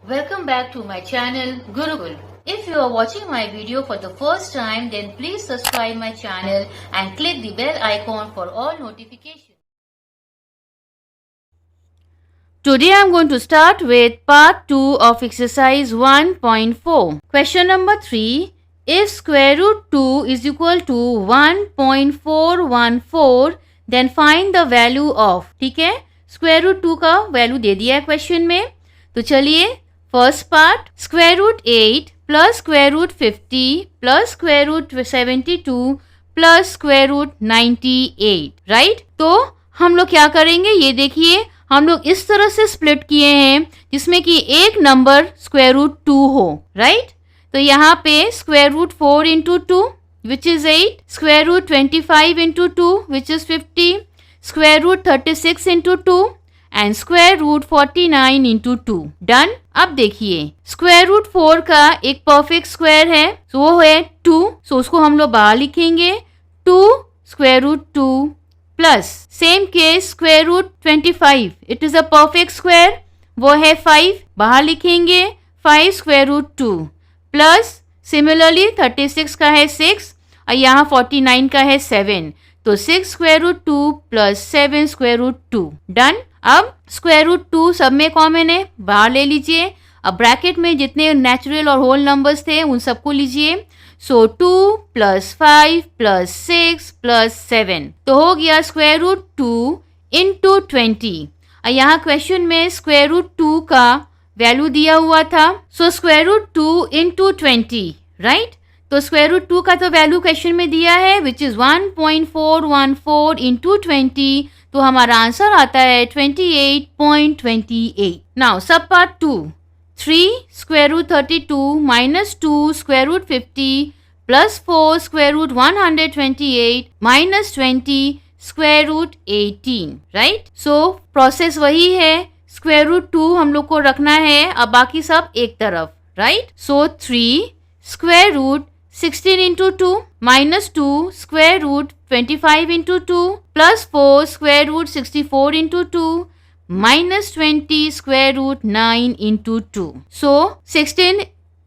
Welcome back to my channel Gurukul. If you are watching my video for the first time, then please subscribe my channel and click the bell icon for all notifications. Today I am going to start with part 2 of exercise 1.4. Question number 3. If square root 2 is equal to 1.414, then find the value of. ठीक है, square root 2 का value दे दिया है question में. तो चलिए first part, square root 8 plus square root 50 plus square root 72 plus square root 98, right. तो हम लोग क्या करेंगे, ये देखिए हम लोग इस तरह से स्प्लिट किए हैं जिसमें कि एक नंबर स्क्वायर रूट 2 हो, राइट. तो यहाँ पे square root 4 into 2 which is 8, square root 25 into 2 which is 50, square root 36 into 2 and square root 49 into 2. Done. अब देखिए स्क्वायर रूट 4 का एक परफेक्ट स्क्वायर है, तो वो है 2, सो उसको हम लोग बाहर लिखेंगे 2 square root 2 plus same case square root 25, it is a perfect square, वो है 5, बाहर लिखेंगे 5 स्क्वायर रूट 2 प्लस सिमिलरली 36 का है 6 और यहाँ 49 का है 7, तो 6 square root 2 plus 7 square root 2. Done. अब स्क्वायर रूट 2 सब में कॉमन है, बाहर ले लीजिए. अब ब्रैकेट में जितने नेचुरल और होल नंबर्स थे उन सबको लीजिए. सो 2 प्लस 5 प्लस 6 प्लस 7, तो हो गया स्क्वायर रूट 2 इंटू 20. और यहाँ क्वेश्चन में स्क्वायर रूट 2 का वैल्यू दिया हुआ था, so square root 2 into 20, right. तो स्क्वायर रूट 2 का तो वैल्यू क्वेश्चन में दिया है विच इज 1.414 इंटू 20, तो हमारा आंसर आता है 28.28. Now sub part 2, 3 square root 32 minus 2 square root 50 plus 4 square root 128 minus 20 square root 18, right. So process वही है, स्क्वायर रूट 2 हम लोग को रखना है, अब बाकी सब एक तरफ, right. So 3 square root 16 into 2 minus 2 square root 25 into 2 plus 4 square root 64 into 2 minus 20 square root 9 into 2. So 16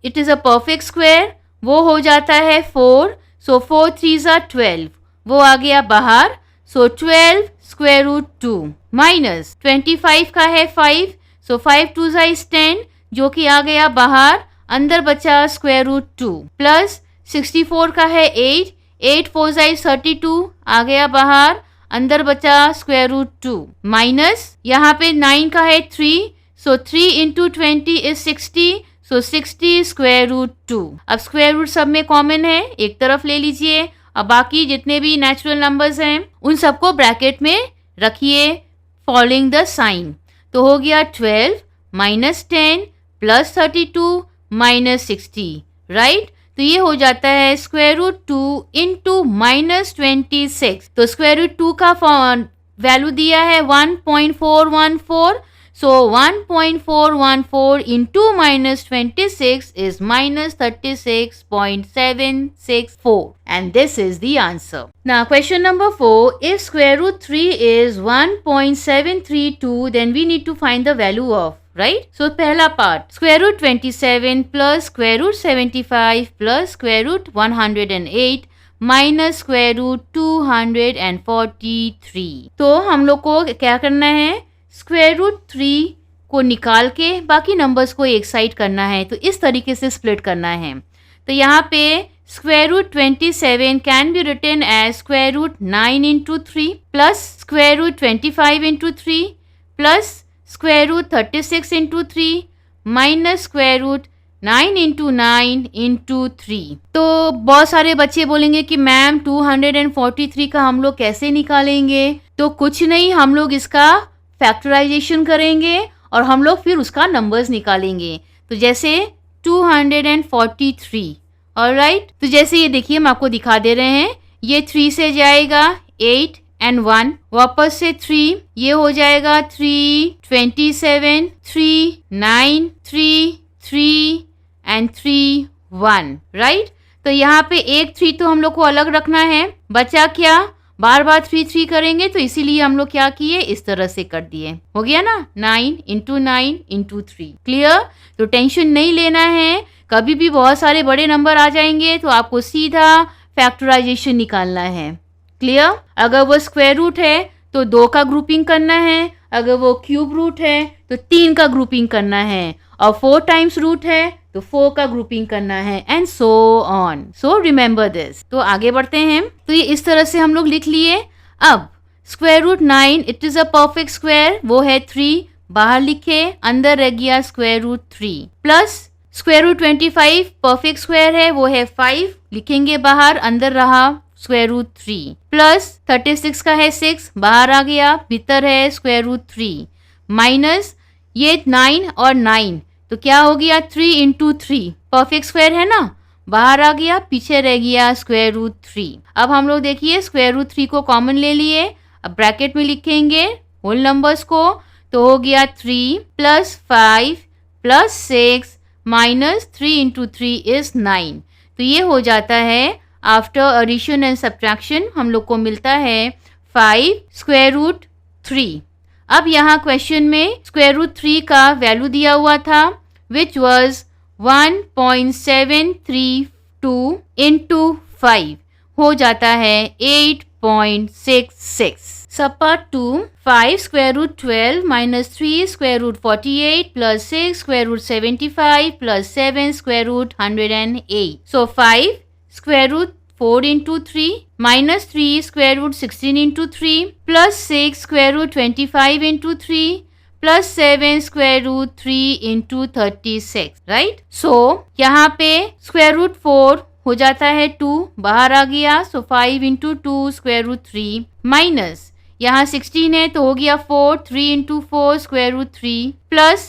it is a perfect square, वो हो जाता है 4, सो 4 3s are 12, वो आ गया बाहर. सो 12 स्क्वायर रूट 2 माइनस 25 का है 5, सो 5 2s are 10, जो कि आ गया बाहर, अंदर बचा स्क्वायर रूट 2 प्लस 64 का है 8, 8 4s are 32, आ गया बाहर, अंदर बचा स्क्वायर रूट 2 माइनस यहाँ पे 9 का है 3, so 3 into 20 is 60, so 60 square root 2. अब स्क्वायर रूट सब में कॉमन है, एक तरफ ले लीजिए. अब बाकी जितने भी नेचुरल नंबर्स हैं उन सबको ब्रैकेट में रखिए फॉलोइंग द साइन. तो हो गया 12 माइनस 10 प्लस 32 माइनस 60, राइट. तो ये हो जाता है स्क्वायर रूट 2 इंटू माइनस 26. तो स्क्वायर रूट 2 का वैल्यू दिया है 1.414, सो 1.414 into minus 26 is minus 36.764 and this is the answer. Now question number 4, if square root 3 is 1.732, then we need to find the value of, right. So पहला part, square root 27 plus square root 75 plus square root 108 minus square root 243. तो हम लोग को क्या करना है, square root 3 को निकाल के बाकी नंबर्स को एक साइड करना है, तो इस तरीके से स्प्लिट करना है. तो यहाँ पे square root 27 can be written as square root 9 into 3 plus square root 25 into 3 plus square root 36 into 3 minus square root 9 into 9 into 3. तो बहुत सारे बच्चे बोलेंगे कि मैम 243 का हम लोग कैसे निकालेंगे. तो कुछ नहीं, हम लोग इसका फैक्टराइजेशन करेंगे और हम लोग फिर उसका नंबर्स निकालेंगे. तो जैसे 243, ऑलराइट. तो जैसे ये देखिए हम आपको दिखा दे रहे हैं, ये 3 से जाएगा 8 एंड 1, वापस से 3, ये हो जाएगा 3 27 3 9 3 3 एंड 3 1, राइट. तो यहाँ पे एक 3 तो हम लोग को अलग रखना है, बचा क्या बार बार 3 करेंगे तो इसीलिए हम लोग क्या किए, इस तरह से कर दिए। हो गया ना, 9 इंटू 9 इंटू 3। क्लियर? तो टेंशन नहीं लेना है, कभी भी बहुत सारे बड़े नंबर आ जाएंगे तो आपको सीधा फैक्टराइजेशन निकालना है। क्लियर? अगर वो स्क्वायर रूट है तो 2 का ग्रुपिंग करना है, अगर वो क्यूब रूट है तो 3 का ग्रुपिंग करना है, और 4 टाइम्स रूट है तो 4 का ग्रुपिंग करना है, and so on. So remember this. तो आगे बढ़ते हैं। तो ये इस तरह से हम लोग लिख लिए। अब square root 9 it is a perfect square, वो है 3, बाहर लिखे, अंदर रह गया square root 3, plus square root 25 perfect square है, वो है 5, लिखेंगे बाहर, अंदर रहा स्क्वायर रूट 3, प्लस 36 का है 6, बाहर आ गया, भीतर है स्क्वायर रूट 3, माइनस ये 9 और 9 तो क्या हो गया, 3 इंटू 3 परफेक्ट स्क्वायर है ना, बाहर आ गया, पीछे रह गया स्क्वायर रूट 3। अब हम लोग देखिए स्क्वायर रूट 3 को कॉमन ले लिए, अब ब्रैकेट में लिखेंगे होल नंबर्स को, तो हो गया 3 plus 5 plus 6 minus 3 into 3 is 9। तो ये हो जाता है आफ्टर एडिशन एंड सब्ट्रैक्शन हम लोग को मिलता है 5 स्क्वायर रूट 3। अब यहाँ क्वेश्चन में स्क्वायर रूट 3 का वैल्यू दिया हुआ था विच वॉज 1.732 इंटू 5 हो जाता है 8.66। Sub part 2, 5 square root 12 minus 3 square root 48 plus 6 square root 75 plus 7 square root 108। So 5 square root 4 into 3 minus 3 square root 16 into 3 plus 6 square root 25 into 3 plus 7 square root 3 into 36, right? So यहाँ पे square root 4 हो जाता है 2, बाहर आ गया, so 5 into 2 square root 3 minus यहाँ 16 है तो हो गया 4, 3 into 4 square root 3 plus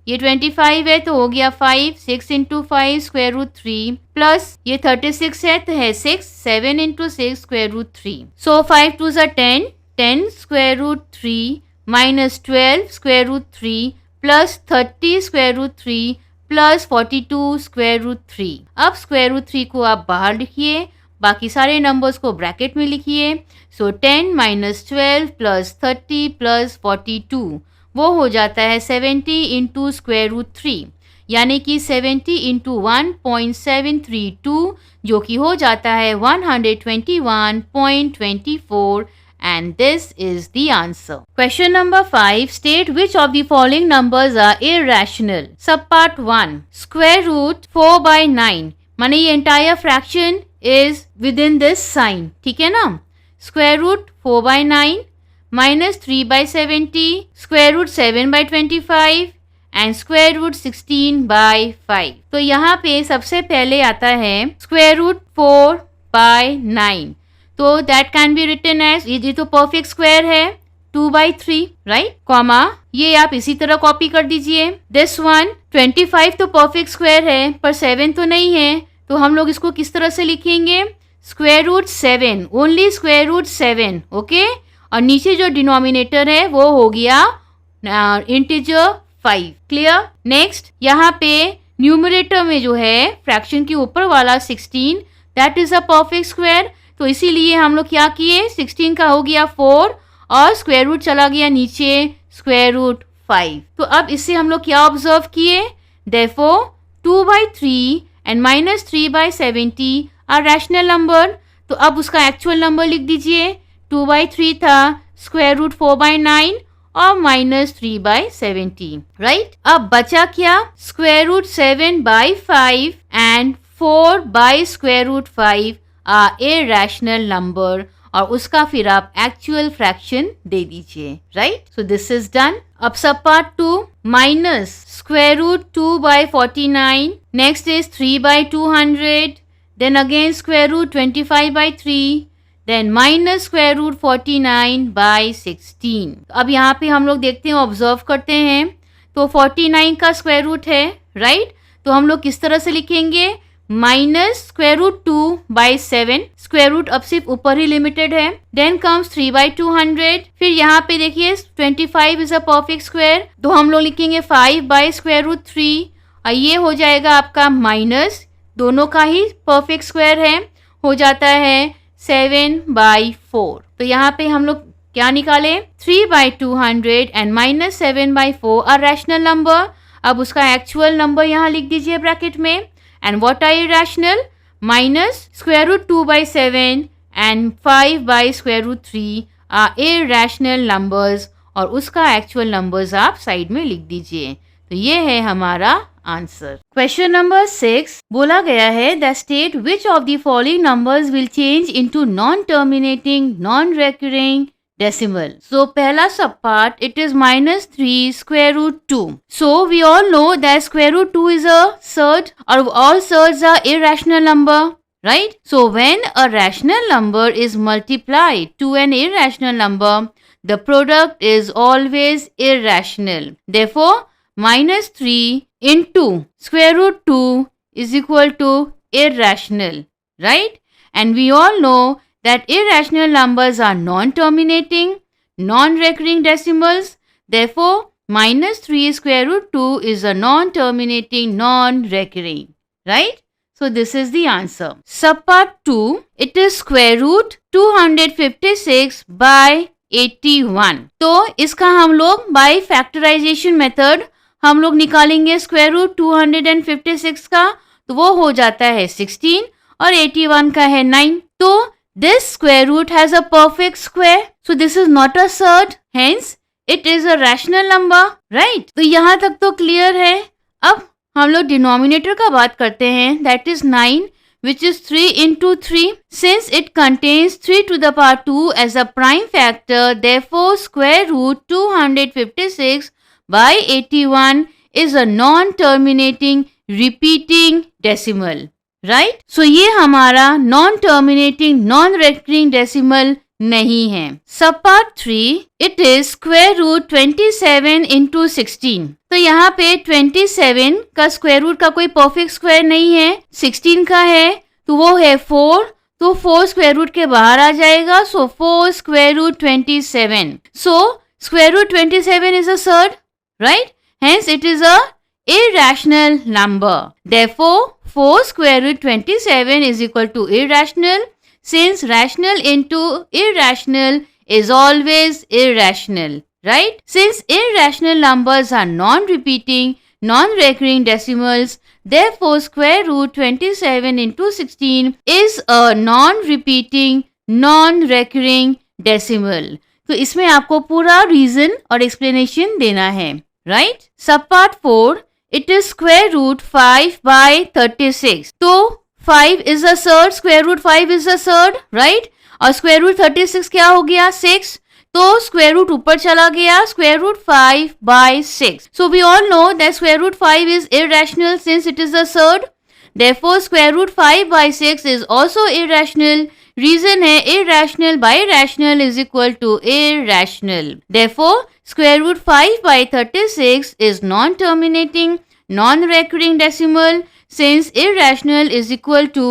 ये 25 है तो हो गया 5, 6 इंटू 5 स्क्वायर रूट 3 प्लस ये 36 है तो है 6, 7 इंटू 6 स्क्वायर रूट 3। सो 5 2 ज़ा 10, 10 square root 3 minus 12 square root 3 plus 30 square root 3 plus 42 square root 3। अब स्क्वायर रूट 3 को आप बाहर लिखिए, बाकी सारे नंबर्स को ब्रैकेट में लिखिए। सो 10 माइनस 12 प्लस 30 प्लस 42 वो हो जाता है 70 इंटू स्क्वायर रूट 3, यानी कि 70 इंटू 1.732 जो कि हो जाता है 121.24 and this is the answer. Question number 5, state which of the following numbers are irrational. Subpart 1, square root 4 by 9 माने ये entire fraction is within this sign, ठीक है ना। square root 4 by 9 minus 3 by 70, square root 7 by 25 and square root 16 by 5. तो यहाँ पे सबसे पहले आता है square root 4 by 9, तो that can be written as, ये तो perfect square है 2 by 3, right? कॉमा ये आप इसी तरह कॉपी कर दीजिए। This one 25 तो perfect square है पर 7 तो नहीं है, तो हम लोग इसको किस तरह से लिखेंगे, square root 7, only square root 7, okay. और नीचे जो डिनोमिनेटर है वो हो गया इंटीजर 5। क्लियर? नेक्स्ट यहाँ पे न्यूमरेटर में जो है फ्रैक्शन के ऊपर वाला 16 that is a perfect square, तो इसीलिए हम लोग क्या किए, 16 का हो गया 4 और स्क्वायर रूट चला गया नीचे स्क्वायर रूट 5। तो अब इससे हम लोग क्या ऑब्जर्व किए, therefore 2 by 3 and minus 3 by 70 are rational number. तो अब उसका एक्चुअल नंबर लिख दीजिए, 2 by 3 था स्क्वायर रूट 4 by 9 और माइनस 3 by 70, राइट। अब बचा क्या, square root 7 by 5 and 4 by square root 5 are irrational number, और उसका फिर आप एक्चुअल फ्रैक्शन दे दीजिए, right. So this is done. अब sub part 2, minus square root 2 by 49, next is 3 by 200, then again square root 25 by 3, then minus square root 49 by 16। अब यहाँ पे हम लोग देखते हैं, ऑब्जर्व करते हैं, तो 49 का स्क्वायर रूट है, राइट। तो हम लोग किस तरह से लिखेंगे, minus square root 2 by 7, square root अब सिर्फ ऊपर ही लिमिटेड है, देन कम्स 3 by 200, फिर यहाँ पे देखिए 25 इज अ परफेक्ट स्क्वायर, तो हम लोग लिखेंगे 5 by स्क्वायर रूट 3, और ये हो जाएगा आपका माइनस, दोनों का ही परफेक्ट स्क्वायर है, हो जाता है 7 by 4। तो यहाँ पे हम लोग क्या निकालें, 3/200 एंड -7/4 आर रैशनल नंबर. अब उसका एक्चुअल नंबर यहाँ लिख दीजिए ब्रैकेट में. And what are irrational, -√2/7 and 5/√3 are irrational numbers. और उसका एक्चुअल नंबर्स आप साइड में लिख दीजिए. तो ये है हमारा आंसर. क्वेश्चन नंबर 6 बोला गया है the state which of the following numbers will change into non terminating non recurring decimal. So पहला सब part it is -3 square root 2. So we all know that square root 2 is a surd or all surds are irrational number, right? So when a rational number is multiplied to an irrational number, the product is always irrational. Therefore -3 into square root 2 is equal to irrational, right? And we all know that irrational numbers are non-terminating, non-recurring decimals. Therefore, -3 square root 2 is a non-terminating, non-recurring. Right? So, this is the answer. Subpart 2, it is square root 256 by 81. तो इसका हम लोग by factorization method हम लोग निकालेंगे square root 256 का. तो वो हो जाता है 16 और 81 का है 9. तो this square root has a perfect square. So this is not a surd. Hence, it is a rational number. Right? तो यहाँ तक तो clear है. अब हम लोग denominator का बात करते हैं. That is 9, which is 3 into 3. Since it contains 3 to the power 2 as a prime factor, therefore square root 256 by 81 is a non-terminating repeating decimal. Right. So ये हमारा non terminating non recurring decimal नहीं है. Sub part 3 it is square root 27 into 16. तो यहाँ पे 27 का square root का कोई परफेक्ट स्क्वायर नहीं है. 16 का है तो वो है 4. तो 4 स्क्वायर रूट के बाहर आ जाएगा. So 4 square root 27. So square root 27 is a surd, right. Hence it is a irrational number. Therefore, 4 square root 27 is equal to irrational, since rational into irrational is always irrational, right? Since irrational numbers are non-repeating, non-recurring decimals, therefore square root 27 into 16 is a non-repeating, non-recurring decimal. तो इसमें आपको पूरा reason और explanation देना है, right? Subpart 4, it is square root 5 by 36. तो 5 is a surd, square root 5 is a surd, right? और square root 36 क्या हो गया? 6. तो square root ऊपर चला गया, square root 5 by 6. So we all know that square root 5 is irrational since it is a surd. Therefore square root 5 by 6 is also irrational. Reason है irrational by rational is equal to irrational. Therefore square root 5 by 36 is non-terminating, non-recurring decimal, since irrational is equal to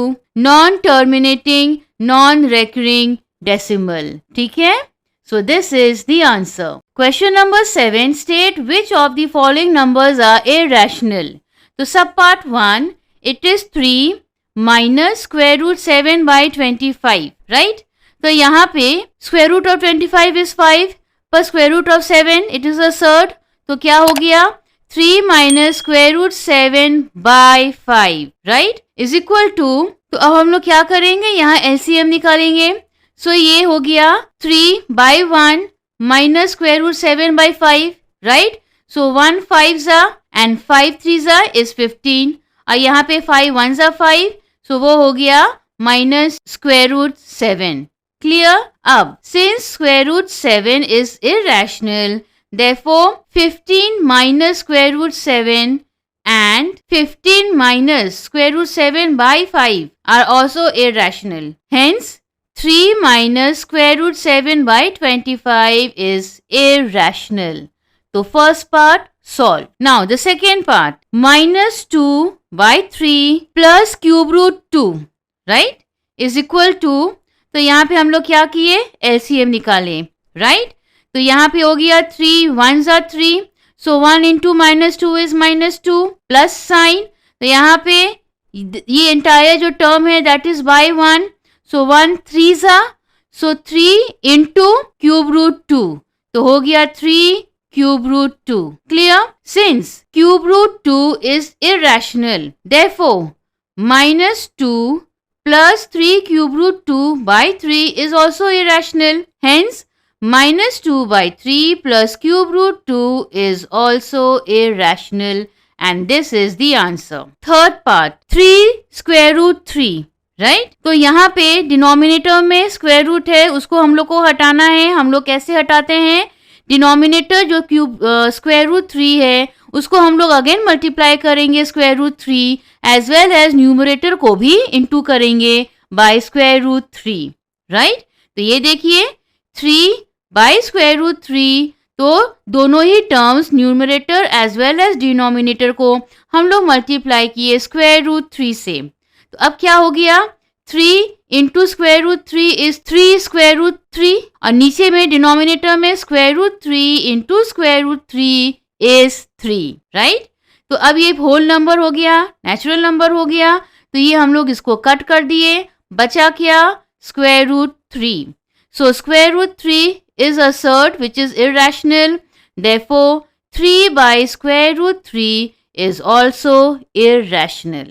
non-terminating, non-recurring decimal. ठीक है? So this is the answer. Question number 7, state which of the following numbers are irrational. तो सब part 1, it is 3 minus square root 7 by 25, right? तो यहाँ पे square root of 25 is 5, पर square root of 7 it is a surd. तो क्या हो गया? 3 minus square root 7 by 5, right? is equal to, तो अब हम लोग क्या करेंगे? यहाँ LCM निकालेंगे. सो ये हो गया 3 by 1 minus square root 7 by 5, right? So 1 5 and 5 3 is 15. और यहाँ पे 5 1 5, so वो हो गया minus square root 7. Clear? अब since square root 7 is irrational, therefore 15 minus square root 7 and 15 minus square root 7 by 5 are also irrational. Hence 3 minus square root 7 by 25 is irrational. So first part solved. Now the second part, minus 2 by 3 plus cube root 2, right, is equal to, तो यहाँ पे हम लोग क्या किए? LCM निकाले, right? तो यहाँ पे हो गया 3 1 3, so 1 into minus 2 is minus 2 plus sign. तो यहाँ पे ये entire जो term है that is by 1, so 1 3 so 3 into cube root 2, तो हो गया 3 cube root 2. Clear? Since cube root 2 is irrational, therefore minus 2 plus 3 cube root 2 by 3 is also irrational. Hence, minus 2 by 3 plus cube root 2 is also irrational. And this is the answer. Third part, 3 square root 3. Right तो यहाँ पे denominator में square root है, उसको हम लोग को हटाना है. हम लोग कैसे हटाते हैं? डिनोमिनेटर जो क्यूब स्क्वायर रूट 3 है उसको हम लोग अगेन मल्टीप्लाई करेंगे square root 3 as well as numerator को भी इनटू करेंगे बाय स्क्वायर रूट 3. राइट तो ये देखिए 3 बाय स्क्वायर रूट 3, तो दोनों ही terms numerator as well as denominator को हम लोग मल्टीप्लाई किए स्क्वायर रूट 3 से. तो अब क्या हो गया? 3 into square root 3 is 3 square root 3, और नीचे में डिनोमिनेटर में square root 3 into square root 3 is 3. Right तो अब ये होल नंबर हो गया, नेचुरल नंबर हो गया, तो ये हम लोग इसको कट कर दिए, बचा क्या? Square root 3. So square root 3 is a surd which is irrational, therefore 3 by square root 3 is also irrational.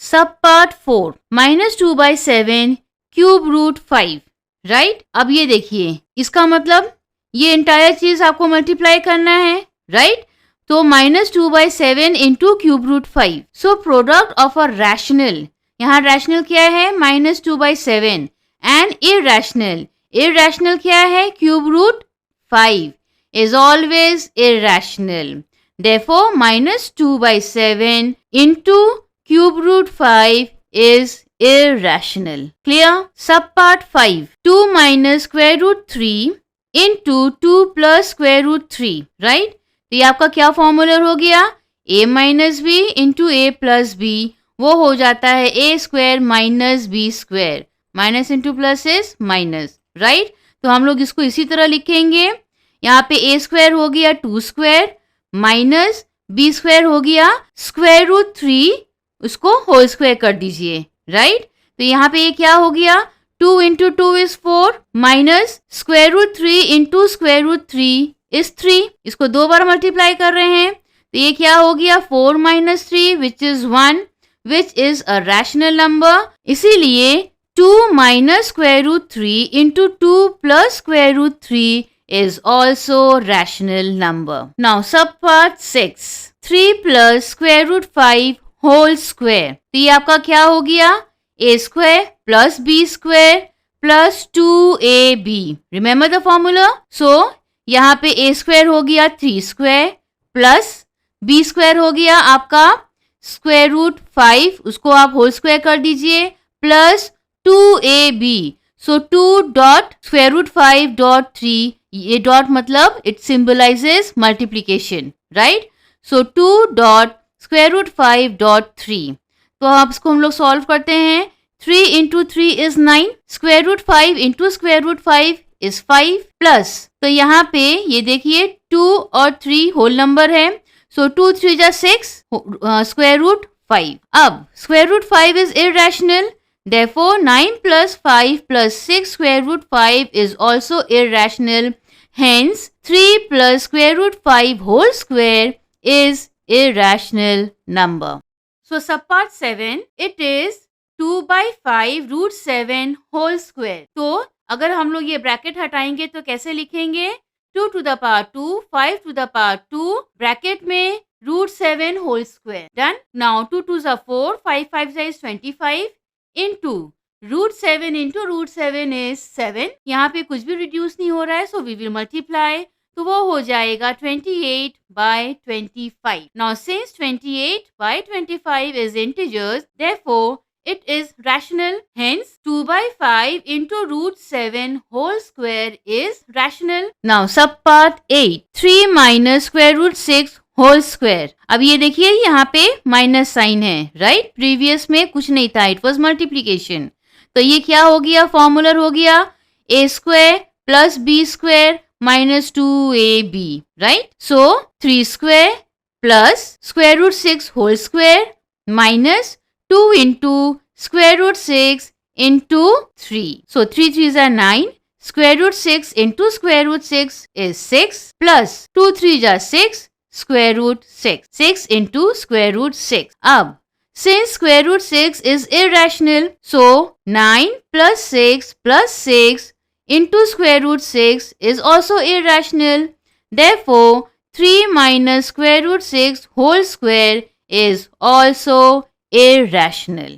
Subpart 4, minus 2 by 7 cube root 5. Right अब ये देखिए, इसका मतलब ये इंटायर चीज आपको मल्टीप्लाई करना है. राइट तो minus 2 by 7 into cube root 5. So product of a rational, यहाँ रैशनल क्या है? Minus 2 by 7 and irrational, irrational क्या है? Cube root 5 is always irrational. Therefore, minus 2 by 7 into cube root 5 is irrational. Clear? Subpart 5. 2 minus square root 3 into 2 plus square root 3. Right? तो ये आपका क्या formula हो गया? a minus b into a plus b. वो हो जाता है a square minus b square. Minus into plus is minus. Right तो हम लोग इसको इसी तरह लिखेंगे. यहाँ पे a स्क्वायर हो गया 2 स्क्वायर माइनस b स्क्वायर हो गया स्क्वायर रूट 3, उसको होल स्क्वायर कर दीजिए. राइट तो यहाँ पे ये क्या हो गया? 2 into 2 is 4 minus square root 3 into square root 3 is 3. इसको दो बार मल्टीप्लाई कर रहे हैं तो ये क्या हो गया? 4 minus 3 which is 1 which is a rational number. इसीलिए 2 minus square root 3 into 2 plus square root 3 is also rational number. Now subpart 6, 3 plus square root 5 whole square. तो ये आपका क्या हो गया? a square plus b square plus 2ab. Remember the formula? So यहाँ पे a square हो गया 3 square plus b square हो गया आपका square root 5, उसको आप whole square कर दीजिए plus 2ab. So 2 dot square root 5 dot 3, ये dot मतलब it symbolizes multiplication, right? So 2 dot square root 5 dot 3. तो अब इसको हम लोग सॉल्व करते हैं. 3 into 3 is 9. Square root 5 into square root 5 is 5 plus. तो यहाँ पे ये देखिए 2 और 3 होल नंबर है. So 2 3 जा 6 square root 5. अब square root 5 is irrational. Therefore, 9 plus 5 plus 6 square root 5 is also irrational. Hence, 3 plus square root 5 whole square is irrational number. So, subpart 7, it is 2 by 5 root 7 whole square. तो अगर हम लोग ये bracket हटाएंगे तो कैसे लिखेंगे? 2 to the power 2, 5 to the power 2, bracket में root 7 whole square. Done? Now, 2 2s are 4, 5 5 is 25. into root 7 into root 7 is 7. यहाँ पे कुछ भी रिड्यूस नहीं हो रहा है, so we will multiply. तो वो हो जाएगा 28 by 25. Now since 28 by 25 is integers, therefore it is rational. Hence 2 by 5 into root 7 whole square is rational. Now subpart 8, 3 minus square root 6 whole square. अब ये देखिए यहाँ पे माइनस साइन है. राइट प्रीवियस में कुछ नहीं था, इट वाज मल्टीप्लिकेशन. तो ये क्या हो गया? फॉर्मूला हो गया a square plus b square minus 2ab. Right so 3 square plus square root 6 whole square minus 2 into square root 6 into 3. So 3 3 is 9, square root 6 into square root 6 is 6 plus 2 3 are 6 square root 6. 6 into square root 6. Ab, since square root 6 is irrational, so 9 plus 6 into square root 6 is also irrational. Therefore, 3 minus square root 6 whole square is also irrational.